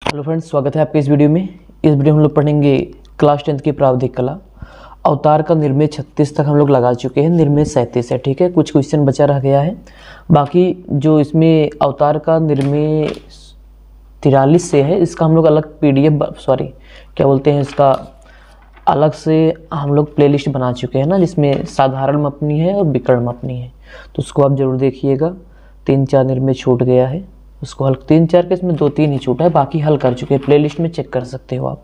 Hello friends, स्वागत है आपके इस वीडियो में। इस वीडियो में हम लोग पढ़ेंगे क्लास 10 की प्रावधिक कला। अवतार का निर्मेय 36 तक हम लोग लगा चुके हैं, निर्मेय 37 है। ठीक है, कुछ क्वेश्चन बचा रह गया है। बाकी जो इसमें अवतार का निर्मेय 43 से है, इसका हम लोग अलग इसका अलग से हम लोग प्लेलिस्ट बना चुके हैं ना, जिसमें साधारण मापनी है और विकर्ण मापनी है। तो उसको आप जरूर देखिएगा। 3-4 निर्मेय छूट गया है, उसको हल 3-4 के इसमें 2-3 ही छूटा है, बाकी हल कर चुके हैं। प्लेलिस्ट में चेक कर सकते हो आप।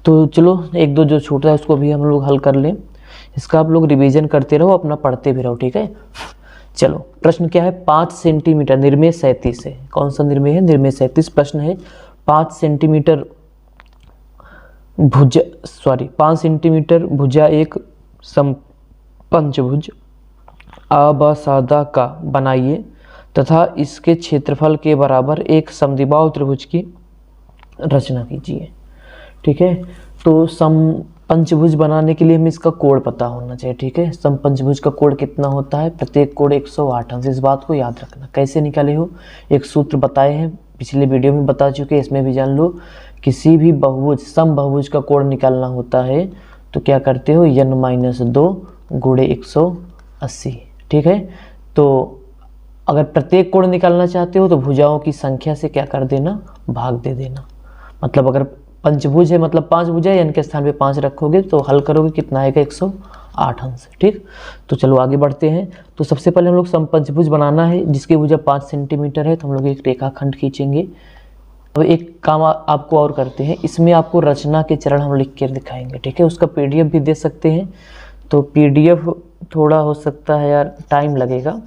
तो चलो 1-2 जो छूटा है उसको भी हम लोग हल कर लें। इसका आप लोग रिवीजन करते रहो, अपना पढ़ते भी रहो। ठीक है, चलो प्रश्न क्या है। 5 सेंटीमीटर निर्मेय 37 है। कौन सा निर्मेय है? निर्मेय 37। प्रश्न है 5 सेंटीमीटर भुजा एक समपंचभुज अबसादा का बनाइए तथा इसके क्षेत्रफल के बराबर एक समद्विबाहु त्रिभुज की रचना कीजिए। ठीक है, तो समपंचभुज बनाने के लिए हमें इसका कोण पता होना चाहिए। ठीक है, समपंचभुज का कोण कितना होता है? प्रत्येक कोण 108 अंश। इस बात को याद रखना। कैसे निकाले हो? एक सूत्र बताए हैं, पिछले वीडियो में बता चुके हैं, इसमें भी जान लो। किसी भी बहुभुज समबहुभुज का कोण निकालना होता है तो क्या करते हो? n-2 गुणे 180। ठीक है, तो अगर प्रत्येक कोण निकालना चाहते हो तो भुजाओं की संख्या से क्या कर देना? भाग दे देना। मतलब अगर पंचभुज है, मतलब 5 भुजा है, n के स्थान पे 5 रखोगे तो हल करोगे, कितना आएगा? 108 अंश। ठीक, तो चलो आगे बढ़ते हैं। तो सबसे पहले हम लोग समपंचभुज बनाना है, जिसकी भुजा 5 सेंटीमीटर है। तो हम लोग एक रेखाखंड खींचेंगे। अब एक काम आपको और करते हैं, इसमें आपको रचना के चरण हम लिख के दिखाएंगे। ठीक है, उसका PDF भी दे सकते हैं। तो PDF थोड़ा हो सकता है यार टाइम लगेगा,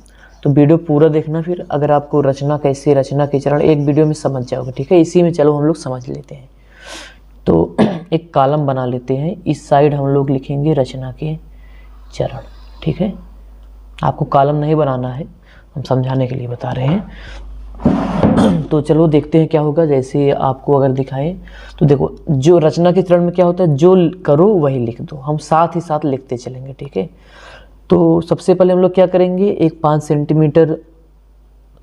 तो वीडियो पूरा देखना। फिर अगर आपको रचना कैसे, रचना के चरण एक वीडियो में समझ जाओगे। ठीक है, इसी में चलो हम लोग समझ लेते हैं। तो एक कॉलम बना लेते हैं। इस साइड हम लोग लिखेंगे रचना के चरण। ठीक है, आपको कॉलम नहीं बनाना है, हम समझाने के लिए बता रहे हैं। तो चलो देखते हैं क्या होगा। जैसे आपको अगर दिखाएं तो देखो, जो रचना के चरण में क्या होता है, जो करो वही लिख दो। हम साथ ही साथ लिखते चलेंगे। ठीक है, तो सबसे पहले हम लोग क्या करेंगे, एक 5 सेंटीमीटर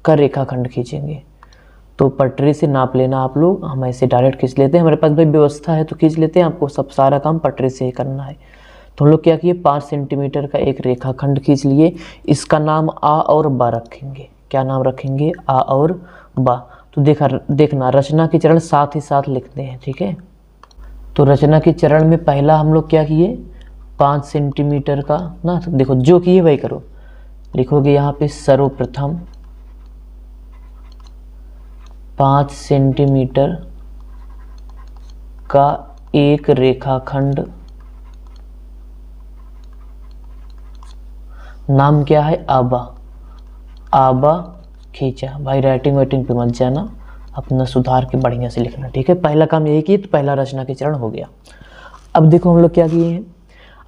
का रेखाखंड खींचेंगे। तो पटरी से नाप लेना आप लोग, हम ऐसे डायरेक्ट खींच लेते हैं। हमारे पास भाई व्यवस्था है तो खींच लेते हैं, आपको सब सारा काम पटरी से ही करना है। तो हम लोग क्या किए, 5 सेंटीमीटर का एक रेखाखंड खींच लिए। इसका नाम आ और बा रखेंगे। क्या नाम रखेंगे? आ और बा। तो देखना रचना के चरण साथ ही साथ लिखते हैं। ठीक है, तो रचना के चरण में पहला हम लोग क्या किए, 5 सेंटीमीटर का ना, तो देखो जो किए वही करो। लिखोगे यहाँ पे सर्वप्रथम 5 सेंटीमीटर का एक रेखाखंड, नाम क्या है? आबा। आबा खींचा। भाई राइटिंग वाइटिंग पे मत जाना, अपना सुधार के बढ़िया से लिखना। ठीक है, पहला काम यही किए, तो पहला रचना के चरण हो गया। अब देखो हम लोग क्या किए हैं।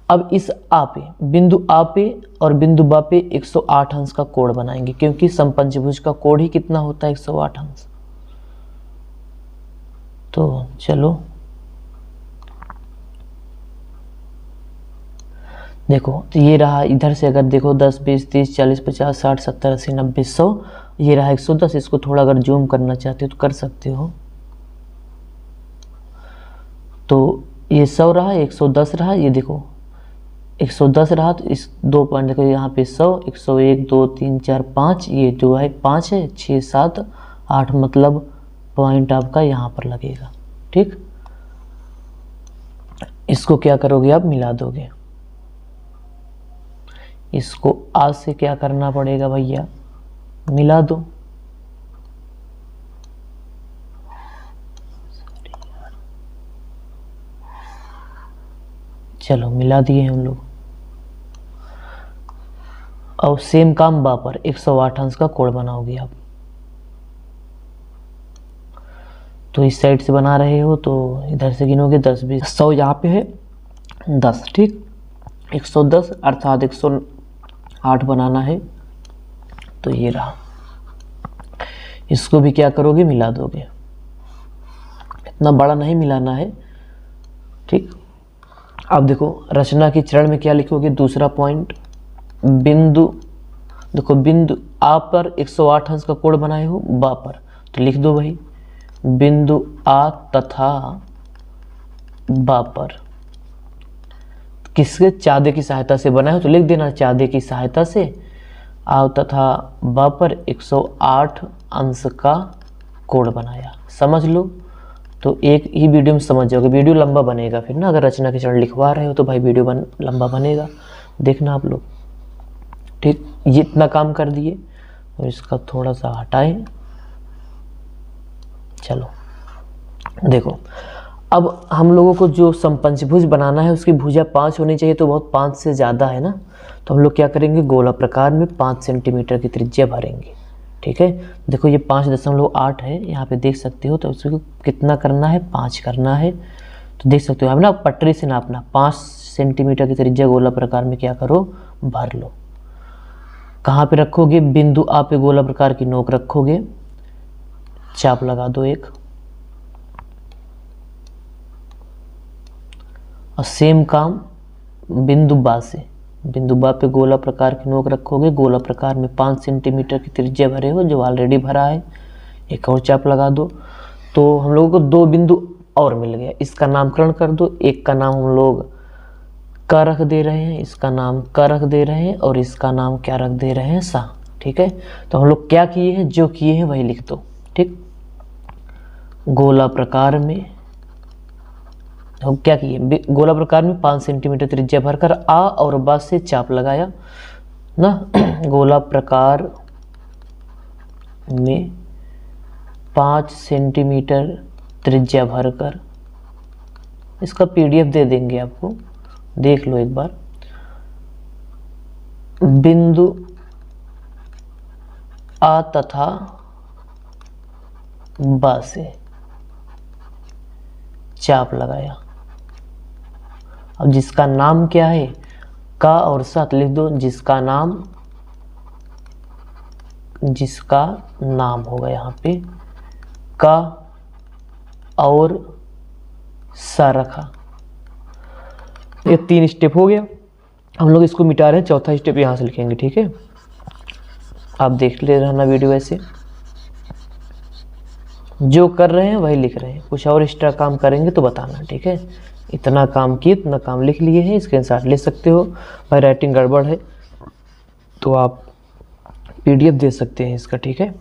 अब इस आ पे, बिंदु आ पे और बिंदु बा पे 108 अंश का कोण बनाएंगे, क्योंकि समपंचभुज का कोण ही कितना होता है? 108 अंश। तो चलो देखो, तो ये रहा। इधर से अगर देखो 10, 20, 30, 40, 50, 60, 70, 80, 90, 100, ये रहा 110। इसको थोड़ा अगर जूम करना चाहते हो तो कर सकते हो। तो ये 100 रहा, 110 रहा, ये देखो 110 रहा। तो इस 2 पॉइंट देखो, यहाँ पे 100, 101, 2, 3, 4, 5, ये जो है 5 है, 6, 7, 8, मतलब पॉइंट आपका यहाँ पर लगेगा। ठीक, इसको क्या करोगे आप? मिला दोगे। इसको आज से क्या करना पड़ेगा भैया? मिला दो। चलो मिला दिए हम लोग। और सेम काम बा पर 108 अंश का कोण बनाओगे आप। तो इस साइड से बना रहे हो तो इधर से गिनोगे 10, 20, 100 यहाँ पे है 10। ठीक, 110 अर्थात 108 बनाना है। तो ये रहा, इसको भी क्या करोगे? मिला दोगे। इतना बड़ा नहीं मिलाना है। ठीक, अब देखो रचना के चरण में क्या लिखोगे? दूसरा पॉइंट, बिंदु, देखो बिंदु आ पर 108 अंश का कोण बनाए हो, बा पर, तो लिख दो भाई बिंदु आ तथा बा पर किसके चादे की सहायता से बना है, तो लिख देना चादे की सहायता से आ तथा बा पर 108 अंश का कोण बनाया। समझ लो, तो एक ही वीडियो में समझ जाओगे, वीडियो लंबा बनेगा फिर ना, अगर रचना के चरण लिखवा रहे हो तो भाई वीडियो लंबा बनेगा, देखना आप लोग। ठीक, ये इतना काम कर दिए और इसका थोड़ा सा हटाएं। चलो देखो, अब हम लोगों को जो समपंचभुज बनाना है उसकी भुजा 5 होनी चाहिए, तो बहुत 5 से ज़्यादा है ना, तो हम लोग क्या करेंगे, गोला प्रकार में 5 सेंटीमीटर की त्रिज्या भरेंगे। ठीक है, देखो ये 5.8 है, यहाँ पे देख सकते हो, तो उसको कितना करना है, 5 करना है। तो देख सकते हो आप ना, पटरी से नापना, 5 सेंटीमीटर की त्रिज्या गोला प्रकार में क्या करो, भर लो। कहाँ पे रखोगे, बिंदु आ पे गोला प्रकार की नोक रखोगे, चाप लगा दो एक, और सेम काम बिंदु बा से, बिंदु बा पे गोला प्रकार की नोक रखोगे, गोला प्रकार में 5 सेंटीमीटर की त्रिज्या भरे हो जो ऑलरेडी भरा है, एक और चाप लगा दो। तो हम लोगों को 2 बिंदु और मिल गया, इसका नामकरण कर दो, एक का नाम हम लोग का रख दे रहे हैं, इसका नाम का रख दे रहे हैं, और इसका नाम क्या रख दे रहे हैं, सा। ठीक है, तो हम लोग क्या किए हैं, जो किए हैं वही लिख दो। ठीक, गोला प्रकार में हम क्या किए, गोला प्रकार में 5 सेंटीमीटर त्रिज्या भरकर आ और बा से चाप लगाया ना। गोला प्रकार में 5 सेंटीमीटर त्रिज्या भरकर, इसका PDF दे देंगे आपको, देख लो एक बार। बिंदु आ तथा बा से चाप लगाया। अब जिसका नाम क्या है, का और साथ लिख दो, जिसका नाम होगा यहाँ पे का और सा रखा। ये 3 स्टेप हो गया, हम लोग इसको मिटा रहे हैं, चौथा स्टेप यहाँ से लिखेंगे। ठीक है, आप देख ले रहना वीडियो, ऐसे जो कर रहे हैं वही लिख रहे हैं, कुछ और एक्स्ट्रा काम करेंगे तो बताना। ठीक है, इतना काम किए, इतना काम लिख लिए हैं, स्क्रीनशॉट ले सकते हो। भाई राइटिंग गड़बड़ है तो आप PDF दे सकते हैं इसका। ठीक है,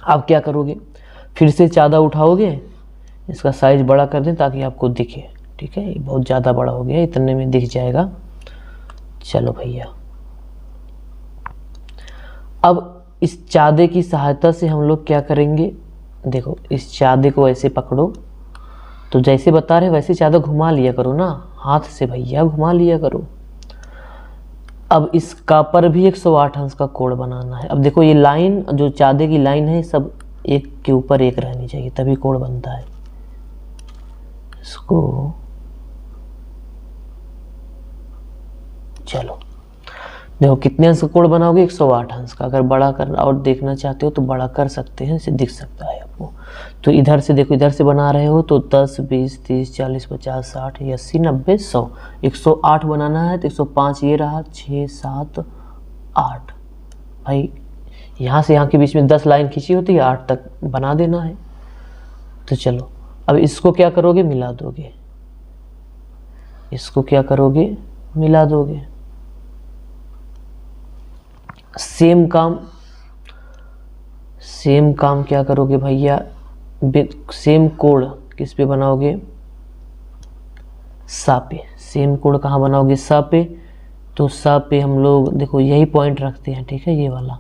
आप क्या करोगे, फिर से चादा उठाओगे, इसका साइज बड़ा कर दें ताकि आपको दिखे। ठीक है, ये बहुत ज़्यादा बड़ा हो गया, इतने में दिख जाएगा। चलो भैया, अब इस चादे की सहायता से हम लोग क्या करेंगे, देखो इस चादे को ऐसे पकड़ो, तो जैसे बता रहे वैसे चादर घुमा लिया करो ना, हाथ से भैया घुमा लिया करो। अब इसका पर भी 108 अंश का कोण बनाना है। अब देखो ये लाइन, जो चादे की लाइन है, सब एक के ऊपर एक रहनी चाहिए, तभी कोण बनता है। इसको चलो देखो कितने अंश का कोण बनाओगे, 108 अंश का। अगर बड़ा कर और देखना चाहते हो तो बड़ा कर सकते हैं, इसे दिख सकता है आपको। तो इधर से देखो, इधर से बना रहे हो तो 10, 20, 30, 40, 50, 60, 80, 90, 100, 108 बनाना है। तो 105 ये रहा, 6, 7, 8। भाई यहाँ से यहाँ के बीच में 10 लाइन खींची होती है, 8 तक बना देना है। तो चलो अब इसको क्या करोगे, मिला दोगे, इसको क्या करोगे, मिला दोगे। सेम काम क्या करोगे भैया, सेम कोण किस पे बनाओगे, सा पे। सेम कोण कहाँ बनाओगे, सा पे। तो सा पे हम लोग देखो यही पॉइंट रखते हैं। ठीक है, ये वाला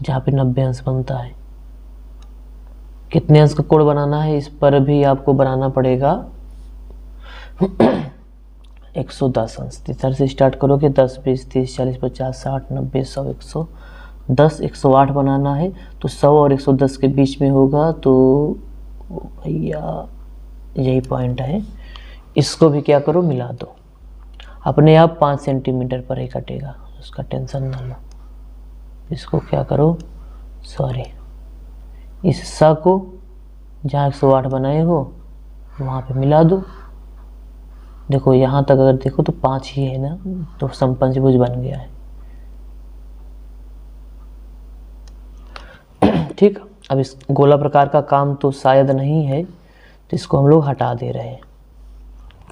जहाँ पे 90 अंश बनता है। कितने अंश का कोण बनाना है, इस पर भी आपको बनाना पड़ेगा 110 अंश। इधर से स्टार्ट करोगे, 10, 20, 30, 40, 50, 60, 90, 100, 110, 108 बनाना है। तो 100 और 110 के बीच में होगा, तो भैया यही पॉइंट है। इसको भी क्या करो, मिला दो, अपने आप 5 सेंटीमीटर पर ही कटेगा, उसका टेंशन ना लो। इसको क्या करो, सॉरी, इस सा को जहाँ 108 बनाए हो वहाँ पे मिला दो। देखो यहाँ तक अगर देखो तो 5 ही है ना, तो समपंचभुज बन गया है। ठीक, अब इस गोला प्रकार का काम तो शायद नहीं है, तो इसको हम लोग हटा दे रहे हैं।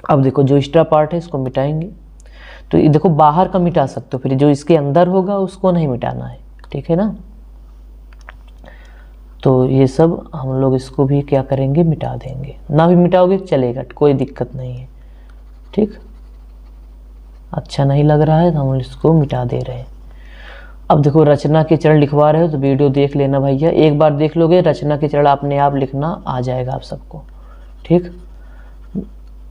अब देखो जो एक्स्ट्रा पार्ट है इसको मिटाएंगे, तो ये देखो बाहर का मिटा सकते हो, फिर जो इसके अंदर होगा उसको नहीं मिटाना है, ठीक है ना। तो ये सब हम लोग इसको भी क्या करेंगे, मिटा देंगे। ना भी मिटाओगे चलेगा, कोई दिक्कत नहीं है, ठीक। अच्छा नहीं लग रहा है तो हम इसको मिटा दे रहे हैं। अब देखो रचना के चरण लिखवा रहे हो तो वीडियो देख लेना भैया, एक बार देख लोगे रचना के चरण अपने आप लिखना आ जाएगा आप सबको, ठीक।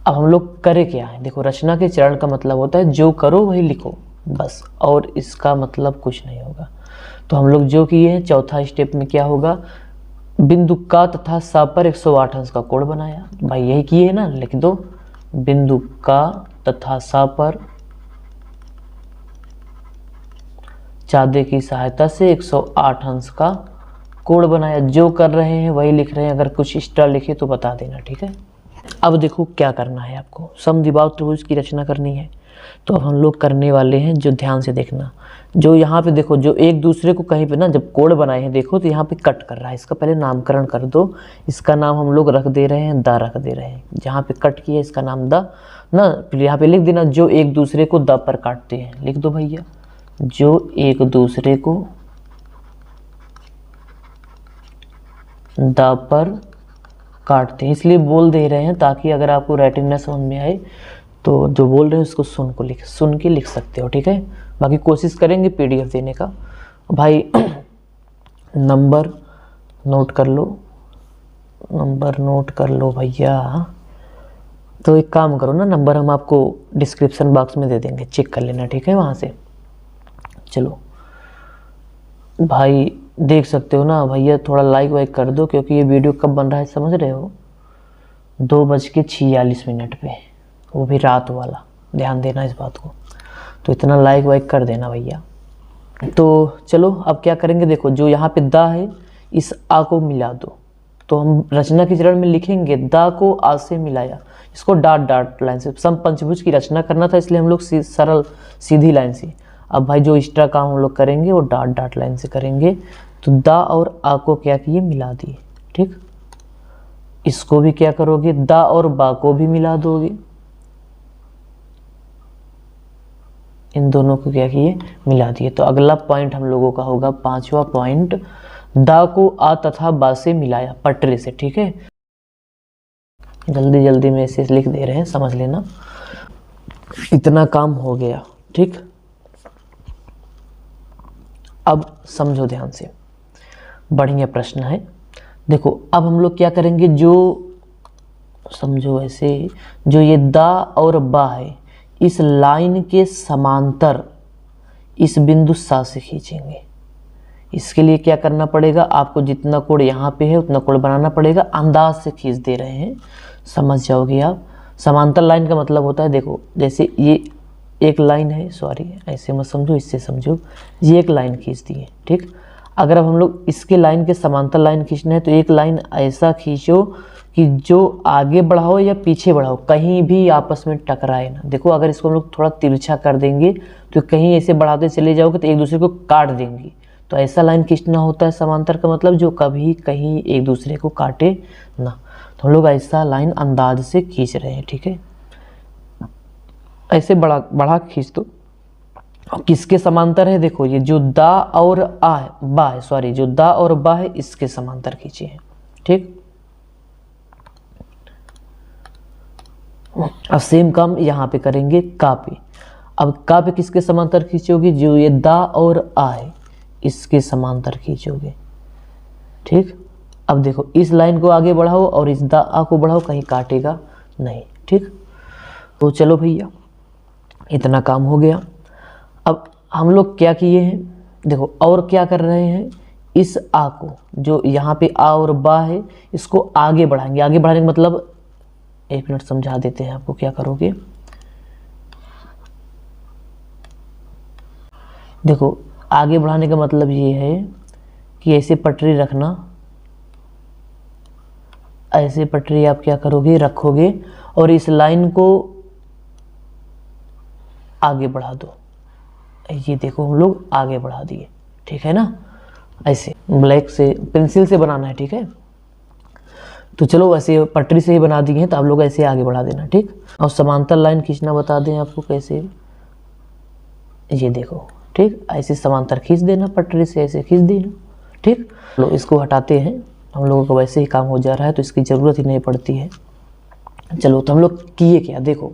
अब हम लोग करें क्या है, देखो रचना के चरण का मतलब होता है जो करो वही लिखो बस, और इसका मतलब कुछ नहीं होगा। तो हम लोग जो किए हैं, चौथा स्टेप में क्या होगा, बिंदु का तथा सा पर 108 अंश का कोण बनाया। भाई यही किए है ना, लिख दो, बिंदु का तथा सा पर चादे की सहायता से 108 अंश का कोण बनाया। जो कर रहे हैं वही लिख रहे हैं, अगर कुछ एक्स्ट्रा लिखे तो बता देना, ठीक है। अब देखो क्या करना है, आपको समद्विबाहु त्रिभुज की रचना करनी है। तो अब हम लोग करने वाले हैं, जो ध्यान से देखना, जो यहाँ पे देखो जो एक दूसरे को कहीं पे ना जब कोण बनाए हैं देखो तो यहाँ पे कट कर रहा है, इसका पहले नामकरण कर दो। इसका नाम हम लोग रख दे रहे हैं द, रख दे रहे हैं। जहाँ पे कट किया इसका नाम द ना, फिर यहाँ पे लिख देना जो एक दूसरे को द पर काटते हैं, लिख दो भैया, जो एक दूसरे को द पर काटते हैं। इसलिए बोल दे रहे हैं ताकि अगर आपको राइटिंग न समझ में आए तो जो बोल रहे हैं उसको सुन के लिख सकते हो, ठीक है। बाकी कोशिश करेंगे PDF देने का। भाई नंबर नोट कर लो, नंबर नोट कर लो भैया। तो एक काम करो ना, नंबर हम आपको डिस्क्रिप्शन बॉक्स में दे देंगे, चेक कर लेना, ठीक है, वहाँ से। चलो भाई देख सकते हो ना भैया, थोड़ा लाइक वाइक कर दो, क्योंकि ये वीडियो कब बन रहा है समझ रहे हो, 2:46 पे, वो भी रात वाला, ध्यान देना इस बात को। तो इतना लाइक वाइक कर देना भैया। तो चलो अब क्या करेंगे, देखो जो यहाँ पे द है इस आ को मिला दो। तो हम रचना के चरण में लिखेंगे द को आ से मिलाया, इसको डॉट डॉट लाइन से। सम पंचभुज की रचना करना था इसलिए हम लोग सरल सीधी लाइन से। अब भाई जो एक्स्ट्रा काम हम लोग करेंगे वो डॉट डॉट लाइन से करेंगे। तो द और आ को क्या किए, मिला दिए, ठीक। इसको भी क्या करोगे, द और बा को भी मिला दोगे, इन दोनों को क्या किए, मिला दिए। तो अगला पॉइंट हम लोगों का होगा 5वां पॉइंट, द को आ तथा बा से मिलाया पटरे से, ठीक है। जल्दी जल्दी में इसे लिख दे रहे हैं, समझ लेना। इतना काम हो गया, ठीक। अब समझो ध्यान से, बढ़िया प्रश्न है। देखो अब हम लोग क्या करेंगे, जो समझो ऐसे, जो ये द और बा है इस लाइन के समांतर इस बिंदु सा से खींचेंगे। इसके लिए क्या करना पड़ेगा, आपको जितना कोण यहाँ पे है उतना कोण बनाना पड़ेगा, अंदाज से खींच दे रहे हैं, समझ जाओगे आप। समांतर लाइन का मतलब होता है, देखो जैसे ये एक लाइन है, सॉरी ऐसे मत समझो, इससे समझो, ये एक लाइन खींच दी है, ठीक। अगर अब हम लोग इसके लाइन के समांतर लाइन खींचना है तो एक लाइन ऐसा खींचो कि जो आगे बढ़ाओ या पीछे बढ़ाओ कहीं भी आपस में टकराए ना। देखो अगर इसको हम लोग थोड़ा तिरछा कर देंगे तो कहीं ऐसे बढ़ाते चले जाओगे तो एक दूसरे को काट देंगी। तो ऐसा लाइन खींचना होता है समांतर का मतलब, जो कभी कहीं एक दूसरे को काटे ना। तो हम लोग ऐसा लाइन अंदाज से खींच रहे हैं, ठीक है। ऐसे बढ़ा खींच दो। किसके समांतर है, देखो ये जो द और आ है, बा है, सॉरी जो द और बा है इसके समांतर खींचिए, ठीक। अब सेम काम यहाँ पे करेंगे का पे। अब का पे किसके समांतर खींचोगे, जो ये द और आ है इसके समांतर खींचोगे, ठीक। अब देखो इस लाइन को आगे बढ़ाओ और इस द आ को बढ़ाओ, कहीं काटेगा नहीं, ठीक। तो चलो भैया इतना काम हो गया। अब हम लोग क्या किए हैं, देखो और क्या कर रहे हैं, इस आ को जो यहाँ पे आ और बा है इसको आगे बढ़ाएंगे। आगे बढ़ाने का मतलब, एक मिनट समझा देते हैं आपको क्या करोगे। देखो आगे बढ़ाने का मतलब ये है कि ऐसे पटरी रखना, ऐसे पटरी आप क्या करोगे, रखोगे और इस लाइन को आगे बढ़ा दो। ये देखो हम लोग आगे बढ़ा दिए, ठीक है ना। ऐसे ब्लैक से पेंसिल से बनाना है, ठीक है। तो चलो वैसे पटरी से ही बना दिए हैं, तो आप लोग ऐसे आगे बढ़ा देना, ठीक। और समांतर लाइन खींचना बता दें आपको कैसे, ये देखो, ठीक, ऐसे समांतर खींच देना, पटरी से ऐसे खींच देना, ठीक। लो इसको हटाते हैं, हम लोगों को वैसे ही काम हो जा रहा है तो इसकी ज़रूरत ही नहीं पड़ती है। चलो तो हम लोग किए क्या, देखो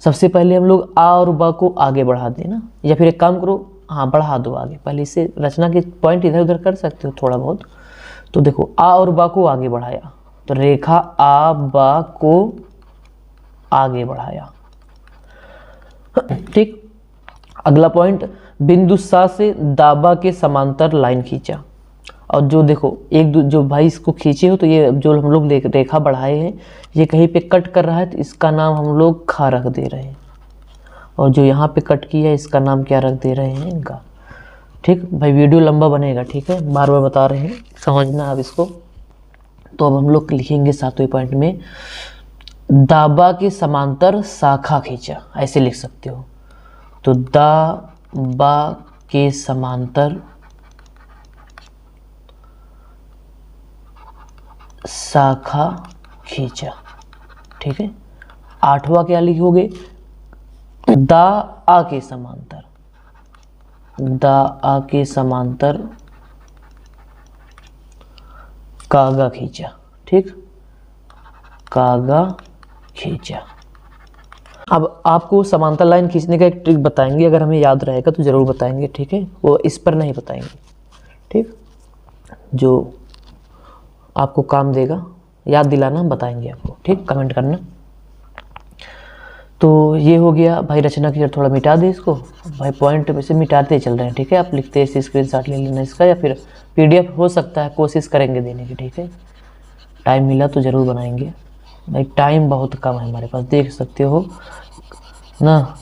सबसे पहले हम लोग आ और बा को आगे बढ़ा देना, या फिर एक काम करो, हाँ बढ़ा दो आगे, पहले इससे रचना के पॉइंट इधर उधर कर सकते हो थोड़ा बहुत। तो देखो आ और बा को आगे बढ़ाया, तो रेखा आ बा को आगे बढ़ाया, ठीक। अगला पॉइंट, बिंदु सा से दाबा के समांतर लाइन खींचा। और जो देखो जो भाई इसको खींचे हो, तो ये जो हम लोग रेखा बढ़ाए हैं, ये कहीं पे कट कर रहा है, तो इसका नाम हम लोग खा रख दे रहे हैं। और जो यहाँ पे कट किया है, इसका नाम क्या रख दे रहे हैं, इनका, ठीक। भाई वीडियो लंबा बनेगा, ठीक है, बार बार बता रहे हैं, समझना अब इसको। तो अब हम लोग लिखेंगे 7वें पॉइंट में, दाबा के समांतर शाखा खींचा, ऐसे लिख सकते हो। तो दाबा के समांतर शाखा खींचा, ठीक है। 8वां क्या लिखोगे, दा आ के समांतर, दा आ के समांतर कागा खींचा, ठीक, कागा खींचा। अब आपको समांतर लाइन खींचने का एक ट्रिक बताएंगे, अगर हमें याद रहेगा तो ज़रूर बताएंगे, ठीक है, वो इस पर नहीं बताएंगे, ठीक। जो आपको काम देगा, याद दिलाना, बताएंगे आपको, ठीक, कमेंट करना। तो ये हो गया भाई रचना की, थोड़ा मिटा दे इसको भाई, पॉइंट में से मिटाते चल रहे हैं, ठीक है। आप लिखते हैं, स्क्रीनशॉट ले लेना इसका, या फिर PDF हो सकता है, कोशिश करेंगे देने की, ठीक है। टाइम मिला तो ज़रूर बनाएंगे भाई, टाइम बहुत कम है हमारे पास, देख सकते हो ना,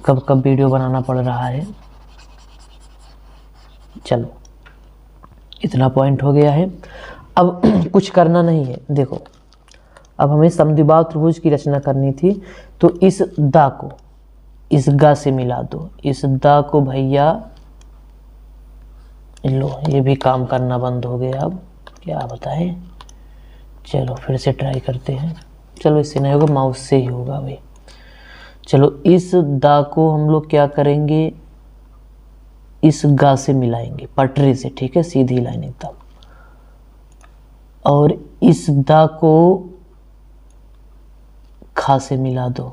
कब कब वीडियो बनाना पड़ रहा है। चलो इतना पॉइंट हो गया है। अब कुछ करना नहीं है, देखो अब हमें समद्विबाहु त्रिभुज की रचना करनी थी, तो इस दा को इस गा से मिला दो, इस दा को भैया, लो ये भी काम करना बंद हो गया, अब क्या बताएं। चलो फिर से ट्राई करते हैं, चलो इससे नहीं होगा, माउस से ही होगा भाई। चलो इस दा को हम लोग क्या करेंगे, इस गा से मिलाएंगे पटरी से, ठीक है, सीधी लाइन एकदम। और इस दा को खा से मिला दो,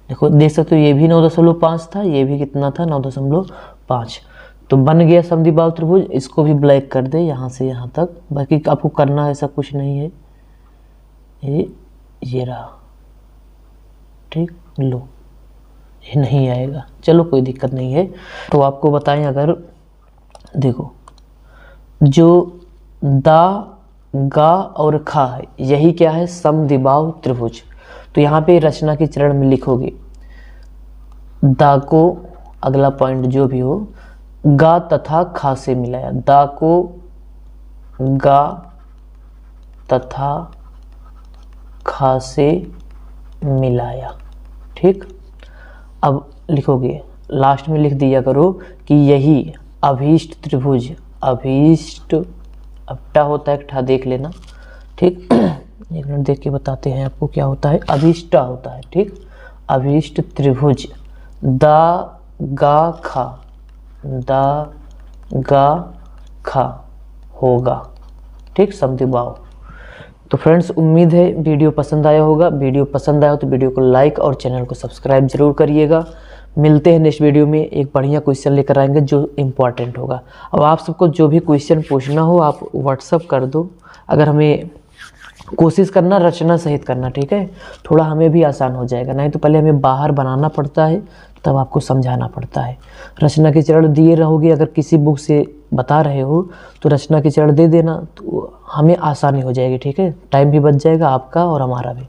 देखो देख सकते हो, ये भी 9.5 था, ये भी कितना था, 9.5। तो बन गया समद्विबाहु त्रिभुज। इसको भी ब्लैक कर दे यहाँ से यहाँ तक, बाकी आपको करना ऐसा कुछ नहीं है। ये रहा, ठीक, लो ये नहीं आएगा, चलो कोई दिक्कत नहीं है। तो आपको बताएं, अगर देखो जो दा गा और खा है, यही क्या है, समद्विबाहु त्रिभुज। तो यहाँ पे रचना के चरण में लिखोगे, दा को, अगला पॉइंट जो भी हो, गा तथा खा से मिलाया, दा को गा तथा खा से मिलाया, ठीक। अब लिखोगे, लास्ट में लिख दिया करो कि यही अभीष्ट त्रिभुज, अभीष्ट, अब टा होता है, ठा देख लेना, ठीक। एक मिनट देख के बताते हैं आपको क्या होता है, अभीष्टा होता है, ठीक। अभीष्ट त्रिभुज दा गा खा, दा गा खा होगा, ठीक, समद्विबाहु। तो फ्रेंड्स उम्मीद है वीडियो पसंद आया होगा। वीडियो पसंद आया तो वीडियो को लाइक और चैनल को सब्सक्राइब जरूर करिएगा। मिलते हैं नेक्स्ट वीडियो में, एक बढ़िया क्वेश्चन लेकर आएंगे जो इम्पोर्टेंट होगा। अब आप सबको जो भी क्वेश्चन पूछना हो आप व्हाट्सअप कर दो, अगर हमें कोशिश करना रचना सहित करना, ठीक है, थोड़ा हमें भी आसान हो जाएगा। नहीं तो पहले हमें बाहर बनाना पड़ता है, तब आपको समझाना पड़ता है। रचना के चरण दिए रहोगे, अगर किसी बुक से बता रहे हो तो रचना के चरण दे देना, तो हमें आसानी हो जाएगी, ठीक है, टाइम भी बच जाएगा आपका और हमारा भी,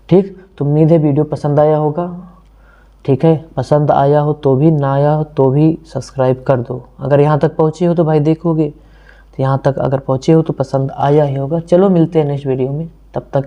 ठीक। तो उम्मीद है वीडियो पसंद आया होगा, ठीक है, पसंद आया हो तो भी, ना आया हो तो भी सब्सक्राइब कर दो। अगर यहाँ तक पहुँचे हो तो भाई देखोगे, तो यहाँ तक अगर पहुँचे हो तो पसंद आया ही होगा। चलो मिलते हैं नेक्स्ट वीडियो में, तब तक